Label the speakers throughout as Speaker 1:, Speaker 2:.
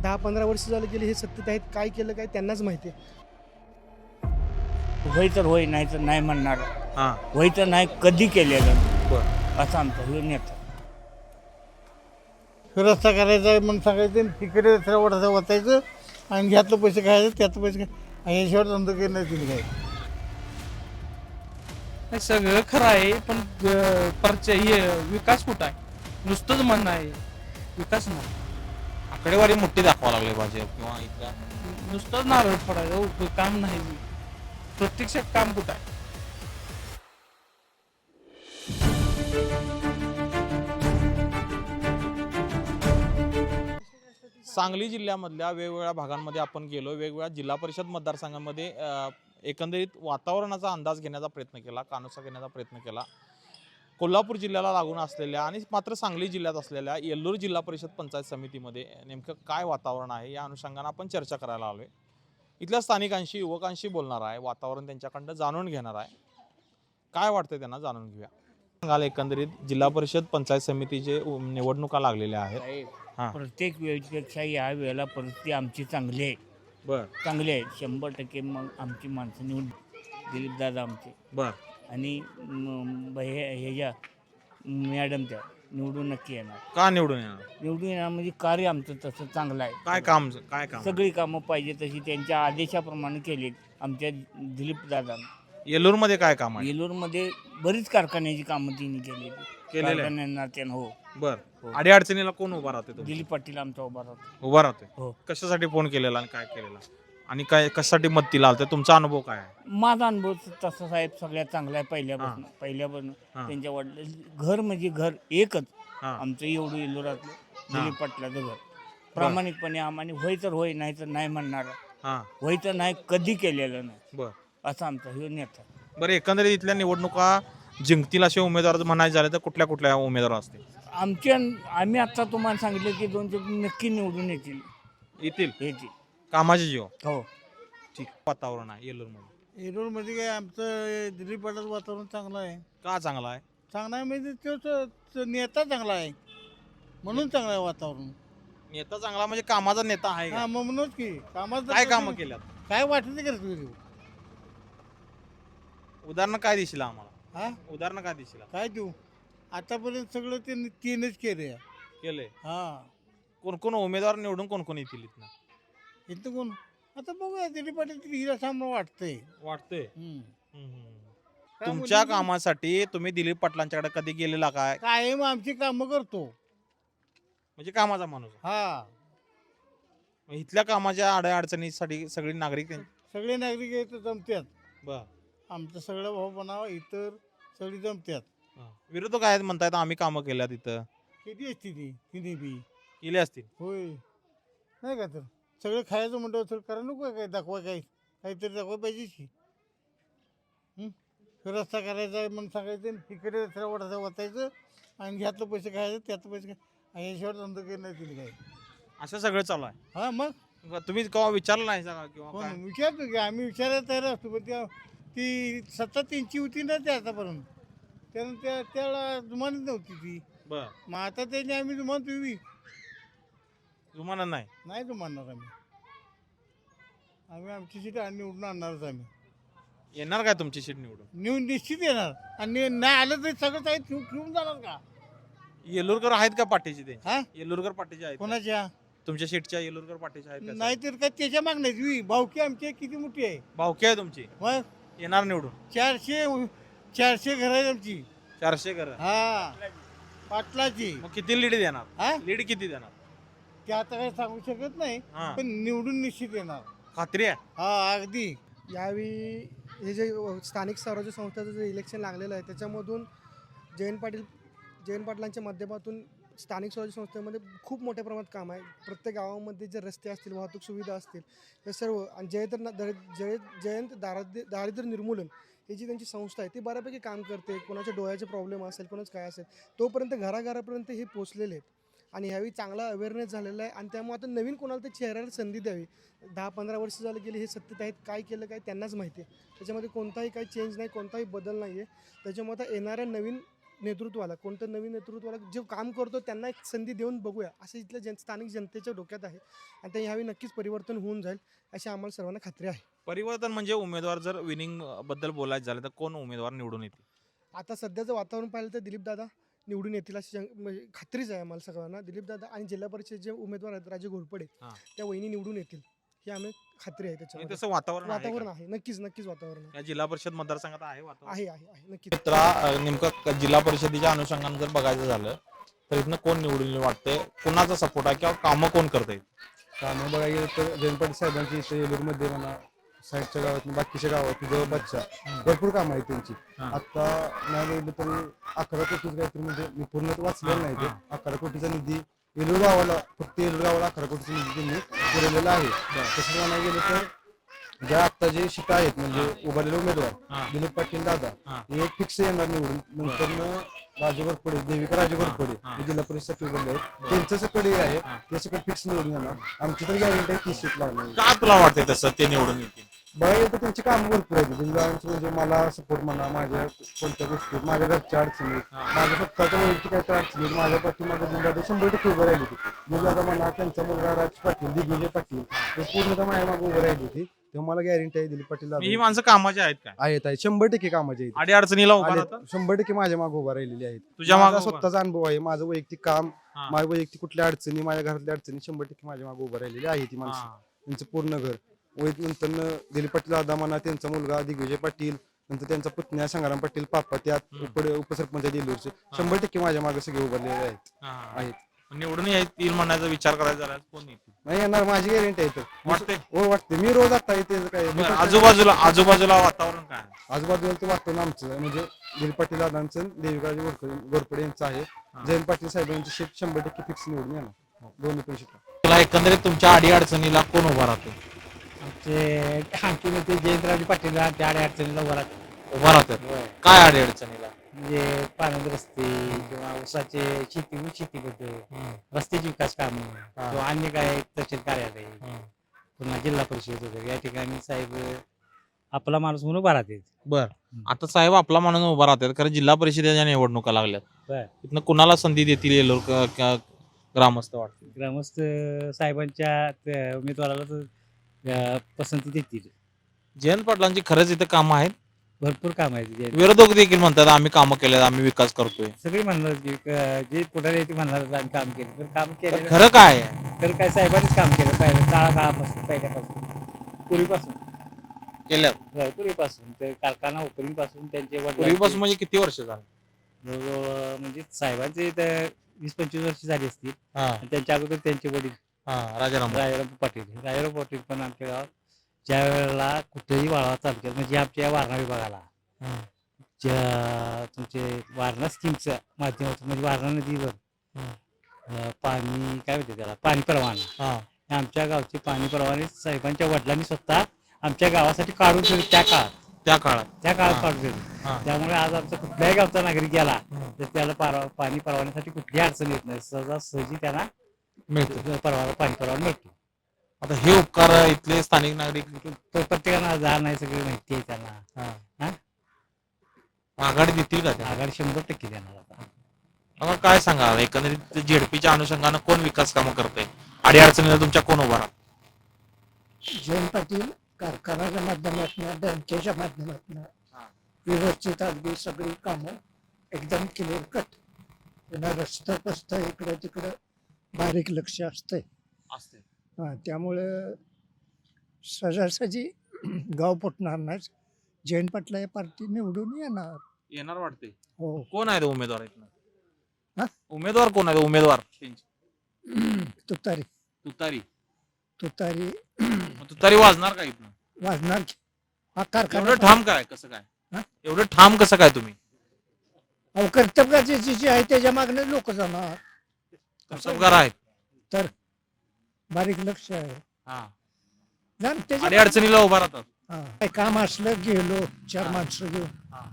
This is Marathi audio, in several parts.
Speaker 1: 10-15 वर्ष झालं गेली हे सत्तेत आहेत, काय केलं काय त्यांनाच माहिती आहे.
Speaker 2: होय तर होय, नाही तर नाही म्हणणार.
Speaker 3: हां
Speaker 2: होय तर नाही कधी केलेलं
Speaker 3: बरं
Speaker 2: असं आमचा हे नेता.
Speaker 4: रस्ता करायचा आहे म्हणून सांगायचं, तिकडे रस्ता वाचायचं आणि ह्यातलं पैसे खायचं त्यातलं पैसे आणि याशिवाय धंदा केलं नाही तिने काय.
Speaker 5: हे सगळं खरं आहे पण हे विकास कुठं आहे? नुसतंच म्हणणं आहे, विकास नाही.
Speaker 3: आकडेवारी मोठी दाखवा लागले भाजप किंवा इथल्या
Speaker 5: नुसतंच नारळ फोडायचं, काम नाही. प्रत्यक्षात काम कुठं आहे?
Speaker 3: सांगली जिल्ह्यामधल्या वेगवेगळ्या भागांमध्ये आपण गेलो, वेगवेगळ्या जिल्हा परिषद मतदारसंघांमध्ये एकंदरीत वातावरणाचा अंदाज घेण्याचा प्रयत्न केला, कानोसा घेण्याचा प्रयत्न केला. कोल्हापूर जिल्ह्याला लागून असलेल्या आणि मात्र सांगली जिल्ह्यात असलेल्या येल्लूर जिल्हा परिषद पंचायत समितीमध्ये नेमकं काय वातावरण आहे या अनुषंगानं आपण चर्चा करायला आलोय. इथल्या स्थानिकांशी, युवकांशी बोलणार आहे, वातावरण त्यांच्याकडनं जाणून घेणार आहे. काय वाटतं त्यांना जाणून घेऊया. सांगाल एकंदरीत जिल्हा परिषद पंचायत समितीचे निवडणुका लागलेल्या आहेत. हां
Speaker 2: प्रत्येक वेळेपेक्षा या वेळेला परिस्थिती आमची चांगली आहे.
Speaker 3: बर
Speaker 2: चांगली आहे 100%. मग आमची माणसं निवडून दिलीप दादा आमचे
Speaker 3: बर
Speaker 2: आणि ह्याच्या मॅडम त्या निवडून नक्की येणार.
Speaker 3: का निवडून येणार?
Speaker 2: निवडून येणार म्हणजे कार्य आमचं तसं चांगलं आहे.
Speaker 3: काय काम
Speaker 2: सगळी कामं पाहिजे तशी त्यांच्या आदेशाप्रमाणे केलीत आमच्या दिलीप दादा.
Speaker 3: येल्लूरमध्ये काय काम आहे?
Speaker 2: येलूरमध्ये बरीच कारखान्याची कामं तिने केली. कारखान्यांना त्यानं हो
Speaker 3: बर
Speaker 2: हो.
Speaker 3: अडीअडचणीला कोण उभा राहते?
Speaker 2: दिलीप पाटील आमचा उभा राहतो.
Speaker 3: उभा राहते.
Speaker 2: हो.
Speaker 3: कशासाठी फोन केलेला आणि काय केलेला आणि काय कशासाठी मत दिला होता? तुमचा अनुभव काय आहे?
Speaker 2: माझा अनुभव तसा साहेब सगळ्यात चांगला आहे.
Speaker 3: हां.
Speaker 2: पहिल्यापासून
Speaker 3: हां.
Speaker 2: त्यांच्या वडील घर म्हणजे घर एकच
Speaker 3: हां.
Speaker 2: आमचं एवढं येलोरातलं दिलीप पाटलाचं घर. प्रामाणिकपणे आम्हाला होय तर होय, नाही तर नाही म्हणणार.
Speaker 3: हां
Speaker 2: होय तर नाही कधी केलेलं नाही
Speaker 3: बर
Speaker 2: असं आमचा हे नेता.
Speaker 3: बरं एकंदरीत इथल्या निवडणुका जिंकतील असे उमेदवार जर म्हणायचे झाले तर कुठल्या कुठल्या उमेदवार असतील?
Speaker 2: आम्ही आता तुम्हाला सांगितलं की 2 नक्की निवडून येतील.
Speaker 3: येतील कामाचे जीव.
Speaker 2: हो.
Speaker 3: ठीक वातावरण आहे येल्लूरमध्ये.
Speaker 4: येरूरमध्ये काय आमचं दिलीप पाटाचं वातावरण चांगलं आहे.
Speaker 3: का चांगला आहे?
Speaker 4: चांगला आहे म्हणजे तो नेता चांगला आहे म्हणून चांगलं आहे वातावरण.
Speaker 3: नेता चांगला म्हणजे कामाचा नेता आहे का?
Speaker 4: हा मग म्हणूनच की कामाचं
Speaker 3: काय कामं केल्यात?
Speaker 4: काय वाटतं ते करतो देऊ.
Speaker 3: उदाहरण काय दिशील आम्हाला?
Speaker 4: हा
Speaker 3: उदाहरण काय दिशील?
Speaker 4: काय देऊ आतापर्यंत सगळं ते तीनच केले.
Speaker 3: केलंय.
Speaker 4: हा
Speaker 3: कोण कोण उमेदवार निवडून कोण कोण येतील इथनं?
Speaker 4: इथं कोण आता बघूया दिलीप पाटील हिरा सामना वाटतंय.
Speaker 3: वाटतंय.
Speaker 4: काय
Speaker 3: तुमच्या
Speaker 4: मुलींनी-
Speaker 3: कामासाठी तुम्ही दिलीप पाटलांच्याकडे कधी गेलेला काय?
Speaker 4: कायम आमची कामं करतो.
Speaker 3: म्हणजे कामाचा माणूस आहे.
Speaker 4: हा
Speaker 3: मग इथल्या कामाच्या अडचणीसाठी सगळी नागरिक
Speaker 4: सगळे नागरिक इथं जमतात.
Speaker 3: बर
Speaker 4: आमचं सगळं भाऊ बनाव इतर सगळी जमतात.
Speaker 3: विरोधक आहेत म्हणतायत आम्ही कामं केल्यात इथं.
Speaker 4: किती असते ती तिने बी
Speaker 3: केले असतील.
Speaker 4: होय नाही का तर सगळं खायचं म्हणतो तर करा नको काय दाखवा काहीतरी दाखवा पाहिजे की. रस्ता करायचा आहे म्हणून सांगायचं, तिकडे रस्ता वाचायचं आणि ह्यातलं पैसे खायचं त्यातलं पैसे आणि याशिवाय धंदा केलं नाही तिने काय.
Speaker 3: असं सगळं चालू आहे.
Speaker 4: हा मग
Speaker 3: तुम्ही केव्हा विचारलं नाही का किंवा
Speaker 4: कोण
Speaker 3: काय?
Speaker 4: विचारतो की आम्ही विचारायला तयार असतो पण ती सत्ता त्यांची होती ना ते आतापर्यंत त्यानं त्याला जुमानत नव्हती ती.
Speaker 3: बर
Speaker 4: मग आता त्याने आम्ही जुमान तुम्ही
Speaker 3: तुम्हाला नाही
Speaker 4: नाही जुमानणार आम्ही आमची सीट आणि निवडून आणणारच आम्ही.
Speaker 3: येणार काय तुमची सीट निवडून?
Speaker 4: निश्चित येणार आणि नाही आलं तरी सगळं काही ठेवून जाणार का.
Speaker 3: येल्लूरकर आहेत का पाठीची ते?
Speaker 4: हा
Speaker 3: येल्लूरकर पाठीचे आहेत का?
Speaker 4: कोणाच्या
Speaker 3: तुमच्या सीटच्या येल्लूरकर पाठीचे आहेत का?
Speaker 4: नाहीतर काय त्याच्या मागण्याची भावकी आमची किती मोठी आहे.
Speaker 3: भावकी आहे तुमची
Speaker 4: मग
Speaker 3: येणार निवडून?
Speaker 4: 400 घर आहेत आमची.
Speaker 3: 400 घर.
Speaker 4: हा पाटलाची.
Speaker 3: मग किती लीड देणार?
Speaker 4: हा
Speaker 3: लीड किती देणार?
Speaker 4: ते आता काही सांगू शकत नाही
Speaker 3: हा.
Speaker 4: पण निवडून निश्चित येणार.
Speaker 3: खात्री आहे?
Speaker 4: हा अगदी.
Speaker 1: यावेळी हे जे स्थानिक स्वराज्य संस्थाचं जे इलेक्शन लागलेलं आहे त्याच्यामधून जयंत पाटलांच्या माध्यमातून स्थानिक स्वराज्य संस्थेमध्ये खूप मोठ्या प्रमाणात काम आहे. प्रत्येक गावामध्ये जे रस्ते असतील, वाहतूक सुविधा असतील, हे सर्व आणि जयंत दारिद्र्य निर्मूलन ही जी त्यांची संस्था आहे ती बऱ्यापैकी काम करते. कोणाच्या डोळ्याचे प्रॉब्लेम असेल, कोणाचं काय असेल, तोपर्यंत घराघरापर्यंत हे पोचलेले आहेत आणि ह्यावेळी चांगला अवेअरनेस झालेला आहे आणि त्यामुळे आता नवीन कोणाला तर चेहऱ्याला संधी द्यावी. 10-15 वर्ष झालं गेली हे सत्तेत आहेत, काय केलं काय त्यांनाच माहिती आहे. त्याच्यामध्ये कोणताही काही चेंज नाही, कोणताही बदल नाही आहे. त्याच्यामुळे आता येणाऱ्या नवीन नेतृत्वाला, कोणतं नवीन नेतृत्वाला जे काम करतो त्यांना एक संधी देऊन बघूया असं इथल्या स्थानिक जनतेच्या डोक्यात आहे आणि ते ह्यावेळी नक्कीच परिवर्तन होऊन जाईल अशी आम्हाला सर्वांना खात्री आहे.
Speaker 3: परिवर्तन म्हणजे उमेदवार जर विनिंग बद्दल बोलायचं झालं तर कोण उमेदवार निवडून येतील?
Speaker 1: आता सध्याचं वातावरण पाहिलं तर दिलीपदादा निवडून येतील अशी म्हणजे खात्रीच आहे आम्हाला सगळ्यांना. दिलीपदादा आणि जिल्हा परिषद जे उमेदवार आहेत राजे घोरपडे
Speaker 3: हां.
Speaker 1: त्या वहिनी निवडून येतील ही आम्ही खात्री आहे
Speaker 3: आणि
Speaker 1: त्याच्यामध्ये.
Speaker 3: तसं वातावरण आहे
Speaker 1: वातावरण
Speaker 3: का?
Speaker 1: आहे, नक्कीच वातावरण आहे.
Speaker 3: या जिल्हा परिषद मतदारसंघात आहे वातावरण?
Speaker 1: आहे नक्कीच.
Speaker 3: क्षेत्रा नेमकं जिल्हा परिषदेच्या अनुषंगाने जर बघायचं झालं तर इथनं कोण निवडून येईल वाटतंय? कोणाचा सपोर्ट आहे किंवा कामं कोण करतायत?
Speaker 6: कामं बघायला गेलं तर जयंत पाटील साहेबांची इथे येलूरमध्ये म्हणा, साईडच्या गावात बाकीच्या गावात जवळपासच्या भरपूर कामं आहेत त्यांची.
Speaker 3: हां.
Speaker 6: आता नाही गेलं तरी 11 कोटीच काहीतरी, म्हणजे मी पूर्ण वाचलेलं नाही ते. 11 कोटीचा निधी येलूर गावाला, फक्त येलूर गावाला 11 कोटीचा निधी त्यांनी पुरवलेला आहे. तसं म्हणायला गेलं तर ज्या आता जे शिका आहेत म्हणजे उभारलेले उमेदवार दिलीप पाटील दादा हे फिक्स येणार निवडून. नंतर राजे घोरपडे, देविका राजे घोरपडे हे जिल्हा परिषद उभारले आहेत, त्यांचं सगळे आहे ते सगळं फिक्स निवडून येणार. आमची तर गॅरंटी आहे 30 सीट लागणार.
Speaker 3: का तुला वाटतंय तसं ते निवडून येतील?
Speaker 6: बघायला तर त्यांची कामं भरपूर आहेत. दिलदारांची म्हणजे मला सपोर्ट म्हणा, माझ्या कोणत्या गोष्टीत माझ्या घरच्या अडचणी, माझ्या स्वतःच्या वैयक्तिक काही अडचणी, माझ्या पाठीमागे दिलदादा 100% उभं राहिली होती. दिलदादा म्हणा, त्यांचा मुलगा राज पाटील, दिग्विजय पाटील हे पूर्णतः माझ्या मागे उभं राहिली होती. तेव्हा मला गॅरंटी आहे दिलीप पाटील
Speaker 3: ही माणसं कामाची आहेत काय?
Speaker 6: आहेत 100% कामाचे आहेत.
Speaker 3: अडी अडचणीला उभा राहतात?
Speaker 6: 100% माझ्या मागे उभा राहिलेली आहेत.
Speaker 3: तुझ्या
Speaker 6: माझा
Speaker 3: मागे
Speaker 6: स्वतःचा अनुभव आहे, माझं वैयक्तिक काम,
Speaker 3: हां.
Speaker 6: माझ्या वैयक्तिक कुठल्या अडचणी, माझ्या घरातल्या अडचणी 100% माझ्या मागे उभं राहिलेली आहे ती माणसं. त्यांचं पूर्ण घर नंतर दिलीप पाटील दादा म्हणा, त्यांचा मुलगा दिग्विजय पाटील, नंतर त्यांचा पुतण्या संग्राम पाटील पापा, त्यात उपसरपंच दिल्लीवरचे 100% माझ्या मागे सगळे उभारलेले आहेत.
Speaker 3: निवडून येतील म्हणायचा विचार करायचा झाला कोण येतील
Speaker 6: नाही येणार, माझी गॅरंटी आहे. तर
Speaker 3: वाटते?
Speaker 6: हो वाटते. मी रोज आता इथे काय
Speaker 3: बरं, आजूबाजूला वातावरण काय आहे?
Speaker 6: आजूबाजूला ते वाटतं आमचं आहे. म्हणजे दिलीप पाटील दादांचं, देविका घोरपडे यांचं आहे. जयंत पाटील साहेबांची सीट 100% फिक्स निवडून येणार, दोन्ही पण सीट.
Speaker 3: तुला एकंदरीत तुमच्या अडी अडचणीला कोण उभा राहतो?
Speaker 7: आमचे ते जयंतरावजी पाटील त्या अडचणीला
Speaker 3: उभा राहतात. काय अडी अडचणीला?
Speaker 7: म्हणजे पाण्याचे रस्ते किंवा ऊसाचे शेतीबद्दल रस्त्याचे विकास काम किंवा अन्य काय तहसील कार्यालय पुन्हा जिल्हा परिषद वगैरे या ठिकाणी साहेब आपला माणूस म्हणून उभा राहते.
Speaker 3: बर, आता साहेब आपला माणूस उभा राहतात कारण जिल्हा परिषदेच्या निवडणुका लागल्यात.
Speaker 7: बर,
Speaker 3: इथनं कुणाला संधी देतील येलोर ग्रामस्थ वाटते?
Speaker 7: ग्रामस्थ साहेबांच्या उमेदवाराला तर पसंती देतील.
Speaker 3: जयंत पाटलांची खरंच इथं कामं आहेत?
Speaker 7: भरपूर काम आहे.
Speaker 3: विरोधक देखील म्हणतात आम्ही कामं केले, आम्ही विकास करतोय.
Speaker 7: सगळे म्हणणार की जे पुढारी ते म्हणणार आम्ही काम केलं, तर काम
Speaker 3: पण
Speaker 7: केलं
Speaker 3: खरं काय आहे?
Speaker 7: तर काय साहेबांनीच काम केलं पाहिजे. काळापासून पहिल्यापासून पूर्वीपासून पूर्वीपासून ते कारखाना ओपनिंग पासून त्यांचे
Speaker 3: पूर्वीपासून म्हणजे किती वर्ष झालं?
Speaker 7: जवळजवळ म्हणजे साहेबांचे तर 20-25 वर्ष झाली असतील. आणि त्यांच्या अगोदर त्यांचे वडील
Speaker 3: राजाराम
Speaker 7: राजाराम पाटील पण आमच्या गावात ज्या वेळेला कुठेही वाळवा चालू केला म्हणजे आमच्या वारणा विभागाला तुमचे वारणा स्कीमच्या माध्यमातून म्हणजे वारणा नदीवर पाणी काय म्हणते त्याला पाणी परवाना आमच्या गावचे पाणी परवाने साहेबांच्या वडिलांनी स्वतः आमच्या गावासाठी काढून ठेवले त्या काळात काढून ठेवले. त्यामुळे आज आमचा कुठल्याही गावचा नागरिक गेला तर त्याला पाणी परवान्यासाठी कुठलीही अडचण येत नाही. सहजासहजी त्यांना पाणी परवाना मिळतो.
Speaker 3: आता हे उपकार इथले स्थानिक नागरिक
Speaker 7: प्रत्येकाला जाणार नाही, सगळी माहिती आहे त्यांना.
Speaker 3: आघाडी देतील का?
Speaker 7: आघाडी 100% देणार.
Speaker 3: आता काय सांगा एकंदरीत झेडपीच्या अनुषंगानं कोण विकास कामं करते? अडी अडचणीला तुमच्या कोण उभा राहत?
Speaker 8: जयंत पाटील कारखान्याच्या माध्यमातून, बँकेच्या माध्यमातून व्यवस्थित अगदी सगळी कामं एकदम क्लिअर कट. पुन्हा रस्ता इकडं तिकडं बारीक लक्ष असतंय. त्यामुळं सहजासहजी गाव पोटणार नाही. जयंत पाटला या पार्टी निवडून येणार
Speaker 3: वाटते.
Speaker 8: हो.
Speaker 3: कोण आहे उमेदवार इथनं?
Speaker 8: हा?
Speaker 3: उमेदवार कोण आहे उमेदवार?
Speaker 8: तुतारी
Speaker 3: तुतारी वाजणार का इथनं?
Speaker 8: वाजणार की. हा
Speaker 3: एवढं
Speaker 8: कारखाना
Speaker 3: ठाम काय कसं काय?
Speaker 8: हा?
Speaker 3: एवढं ठाम कसं काय तुम्ही?
Speaker 8: कर्तव्याची जी आहे त्याच्या मागणे लोक जाणार.
Speaker 3: कर्तबगार आहेत
Speaker 8: तर बारीक लक्ष आहे.
Speaker 3: अडी अडचणीला उभा राहतात.
Speaker 8: काही काम असलं गेलो 4 माणसं घेऊन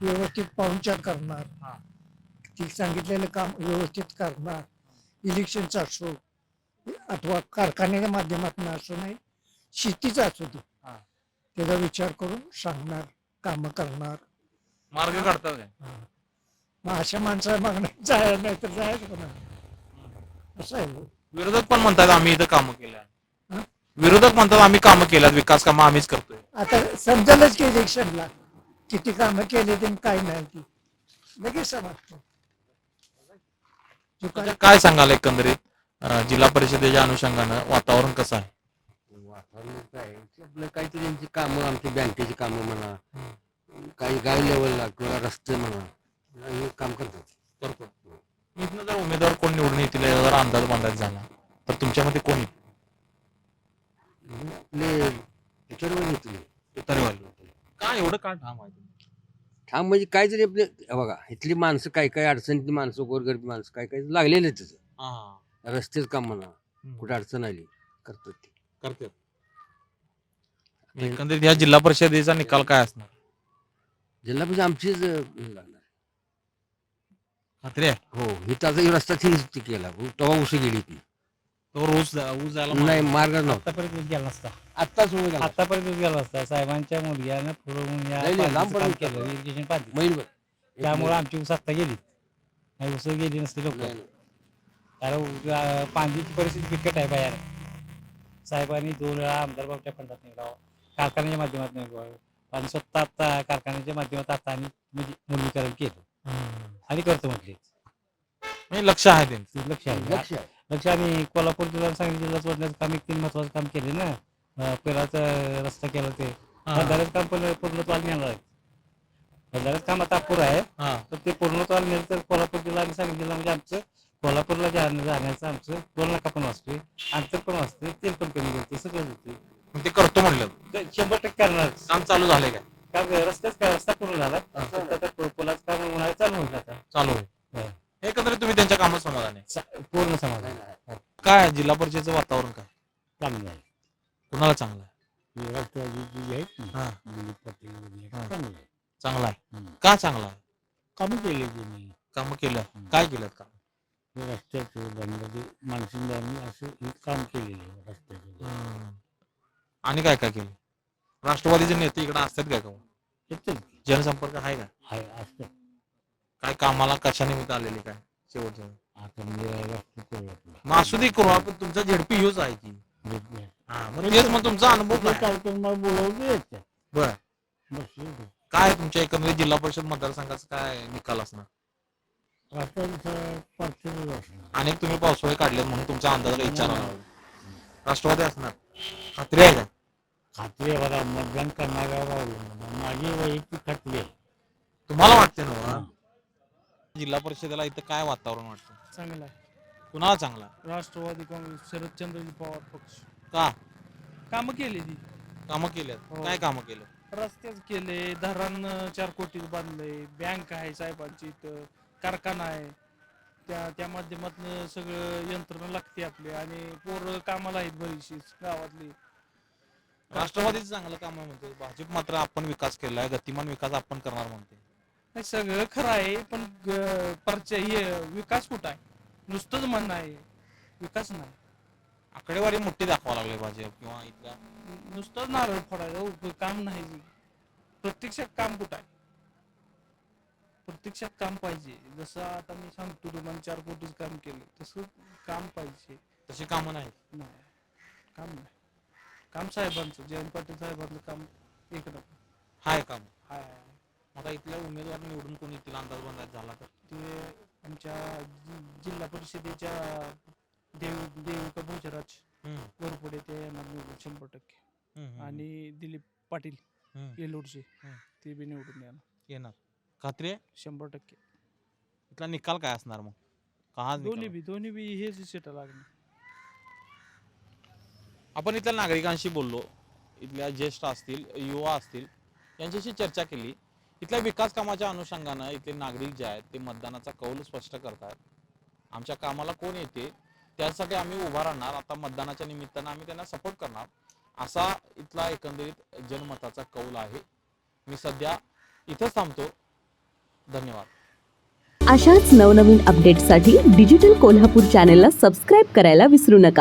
Speaker 8: व्यवस्थित पाहुणचार करणार. ती सांगितलेलं काम व्यवस्थित करणार. इलेक्शनचं असो अथवा कारखान्याच्या माध्यमातून असो नाही शेतीचं असो ते त्याचा विचार करून सांगणार, कामं करणार.
Speaker 3: मार्ग काढतात काय?
Speaker 8: मग अशा माणसाला मागणं जायला नाही तर जायचं कोणा असं आहे.
Speaker 3: विरोधक पण म्हणतात आम्ही इथं कामं केल्या.
Speaker 8: हं?
Speaker 3: विरोधक म्हणतात आम्ही कामं केल्यात, विकास कामं आम्हीच करतोय.
Speaker 8: आता समजेलच की इलेक्शनला किती कामं केली ते काय नाही ती लगेच समजतो.
Speaker 3: म्हणजे काय सांगाल एकंदरीत जिल्हा परिषदेच्या अनुषंगानं वातावरण कसं आहे?
Speaker 9: वातावरण काय आपलं काहीतरी यांची कामं, आमची बँकेची कामं म्हणा, काही गाव लेवलला किंवा रस्ते म्हणा, हे काम करतात.
Speaker 3: करतो. इथनं जर उमेदवार कोण निवडून येतील जर अंदाज बांधायचा झाला तर तुमच्यामध्ये कोण येईल?
Speaker 9: आपले त्याच्यावर घेतले
Speaker 3: काय एवढं का ठाम आहे?
Speaker 9: ठाम म्हणजे काय तरी आपले बघा इथली माणसं काय काय अडचणीतली माणसं, गोरगरीब माणसं काय काय लागलेले त्याचं
Speaker 3: हा,
Speaker 9: रस्तेच काम म्हणा, कुठे अडचण आली करतात ते.
Speaker 3: करतात. एकंदरीत या जिल्हा परिषदेचा निकाल काय असणार?
Speaker 9: जिल्हा परिषद आमचीच लागणार.
Speaker 3: खात्री आहे?
Speaker 9: हो, इथं आता रस्ता ती केला तेव्हा उशी गेली ती.
Speaker 3: तो ऊस जायला
Speaker 9: नाही मार्ग नव्हता.
Speaker 7: आतापर्यंत ऊस गेला नसता.
Speaker 9: आत्ताच होऊन गेला.
Speaker 7: आतापर्यंत ऊस गेला नसता. साहेबांच्या मुलग्यानं पुढं या
Speaker 9: नाही, लांब
Speaker 7: पाण्याचं काम
Speaker 9: पडलं.
Speaker 7: केलं, इरिगेशन पाणी.
Speaker 9: महिनभर.
Speaker 7: त्यामुळे आमची ऊस आत्ता गेली. नाही ऊस गेली नसती लोक.
Speaker 9: नाही, नाही.
Speaker 7: कारण पाण्याची परिस्थिती बिकट आहे बाहेर. साहेबांनी 2 वेळा आमदार बाबच्या फंडात निघावा, कारखान्याच्या माध्यमात निघावं आणि स्वतः आता कारखान्याच्या माध्यमात आता आणि म्हणजे मुलीकरण केलं आणि करतो म्हटले.
Speaker 3: लक्ष आहे त्यांचं.
Speaker 7: लक्ष आहे.
Speaker 9: लक्ष आहे.
Speaker 7: लक्ष आणि कोल्हापूर जिल्हा सांगली जिल्हा जोडण्याचं काम 1-3 महत्वाचं काम केले ना. पहिलाच रस्ता केला ते बंधाऱ्याचं काम पण पूर्णत्वाला नेणार आहे. बंधाऱ्याचं काम आता अपुरं आहे तर ते पूर्णत्वाला नेलं तर कोल्हापूर जिल्हा आणि सांगली जिल्हा म्हणजे आमचं कोल्हापूरला जाण्याचं आमचं टोल नाका पण वाचतोय, अंतर पण वाचतोय, तेल पण कमी होते, सगळं होते.
Speaker 3: ते करतो म्हणलं.
Speaker 7: 100% करणार.
Speaker 3: काम चालू झाले काय?
Speaker 7: काम रस्ता पूर्ण झाला. आता पुलाचं काम उन्हाळ्यात चालू होईल आता.
Speaker 3: चालू आहे. एकंदरीत तुम्ही त्यांच्या कामात समाधान आहे?
Speaker 7: पूर्ण समाधान.
Speaker 3: काय जिल्हा परिषदेचं वातावरण काय?
Speaker 7: चांगलं आहे.
Speaker 3: कुणाला चांगलं आहे?
Speaker 7: राष्ट्रवादी जी आहेत ना,
Speaker 3: हा.
Speaker 7: दिलीप पाटील वगैरे
Speaker 3: हा.
Speaker 7: चांगलं आहे.
Speaker 3: चांगला आहे. का चांगला आहे?
Speaker 7: कामं केली त्यांनी.
Speaker 3: कामं केलं. काय केलं काम?
Speaker 7: रस्त्याचं बांधलं माणसांनी असं हे काम केलेलं आहे रस्त्याचं.
Speaker 3: आणि काय काय केलं? राष्ट्रवादीचे नेते इकडे असतात काय का?
Speaker 7: येतं
Speaker 3: जनसंपर्क आहे का?
Speaker 7: हाय असतं.
Speaker 3: काय कामाला कशानिमित्त आलेले काय शेवटचं?
Speaker 7: आता म्हणजे
Speaker 3: मग असू दे करू आपण, तुमचा झेडपी ह्योच आहे की. हा, मग तेच मग तुमचा अनुभव काय?
Speaker 7: कार्यक्रम बोलावून येतं.
Speaker 3: बर
Speaker 7: बस
Speaker 3: काय तुमच्या एकंदरीत जिल्हा परिषद मतदारसंघाचा काय निकाल असणार? अनेक तुम्ही पावसाळे काढलेत म्हणून तुमचा अंदाज विचार राष्ट्रवादी असणार. खात्री आहे का?
Speaker 7: खात्री आहे बघा, मतदान करणाऱ्यावर माझी वैयक्तिक खात्री आहे.
Speaker 3: तुम्हाला वाटते ना जिल्हा परिषदेला इथं काय वातावरण वाटतं?
Speaker 5: चांगला आहे.
Speaker 3: कुणाला चांगला आहे?
Speaker 5: राष्ट्रवादी काँग्रेस शरदचंद्रजी पवार पक्ष
Speaker 3: का?
Speaker 5: कामं केली ती.
Speaker 3: कामं केल्यात.
Speaker 5: हो.
Speaker 3: काय कामं केलं?
Speaker 5: रस्तेच केले, धरण 4 कोटी बांधले, बँक आहे साहेबांची, इथं कारखाना आहे, त्या माध्यमातून सगळं यंत्रणा लागते आपली आणि पोरं कामाला आहेत बरीचशी गावातली.
Speaker 3: राष्ट्रवादीचं चांगलं काम आहे म्हणते, भाजप मात्र आपण विकास केलाय, गतिमान विकास आपण करणार म्हणते.
Speaker 5: नाही, सगळं खरं आहे पण विकास कुठं आहे? नुसतंच म्हणणं आहे, विकास नाही.
Speaker 3: आकडेवारी मोठी दाखवा लागले भाजप किंवा इथल्या.
Speaker 5: नुसतंच नारळ फोडायचं काम नाही. प्रत्यक्षात काम कुठं आहे? प्रत्यक्षात काम पाहिजे. जसं आता मी सांगतो तुम्हाला 4 कोटीच काम केलं, तसं काम पाहिजे.
Speaker 3: तशी कामं नाही.
Speaker 5: काम नाही. काम साहेबांचं, जयंत पाटील साहेबांचं काम एक नंबर
Speaker 3: हाय काम.
Speaker 5: हाय.
Speaker 3: आता इथल्या उमेदवार निवडून कोणी येतील अंदाज बांधायचा झाला तर?
Speaker 5: ते आमच्या जिल्हा परिषदेच्या देविका भोजराज वरपुडे ते येणार निवडून 100%. आणि दिलीप पाटील येलोडचे ते बी निवडून
Speaker 3: येणार. खात्री आहे?
Speaker 5: 100%.
Speaker 3: इथला निकाल काय असणार मग? का
Speaker 5: दोन्ही बी हेच सीटा लागणार.
Speaker 3: आपण इथल्या नागरिकांशी बोललो, इथल्या ज्येष्ठ असतील, युवा असतील, यांच्याशी चर्चा केली. इथल्या विकास कामाच्या अनुषंगानं इथले नागरिक जे आहेत ते मतदानाचा कौल स्पष्ट करतात. आमच्या कामाला कोण येते त्यासाठी आम्ही उभा राहणार, आता मतदानाच्या निमित्तानं आम्ही त्यांना सपोर्ट करणार, असा इथला एकंदरीत जनमताचा कौल आहे. मी सध्या इथंच थांबतो. धन्यवाद.
Speaker 10: अशाच नवनवीन अपडेट्ससाठी डिजिटल कोल्हापूर चॅनेलला सबस्क्राईब करायला विसरू नका.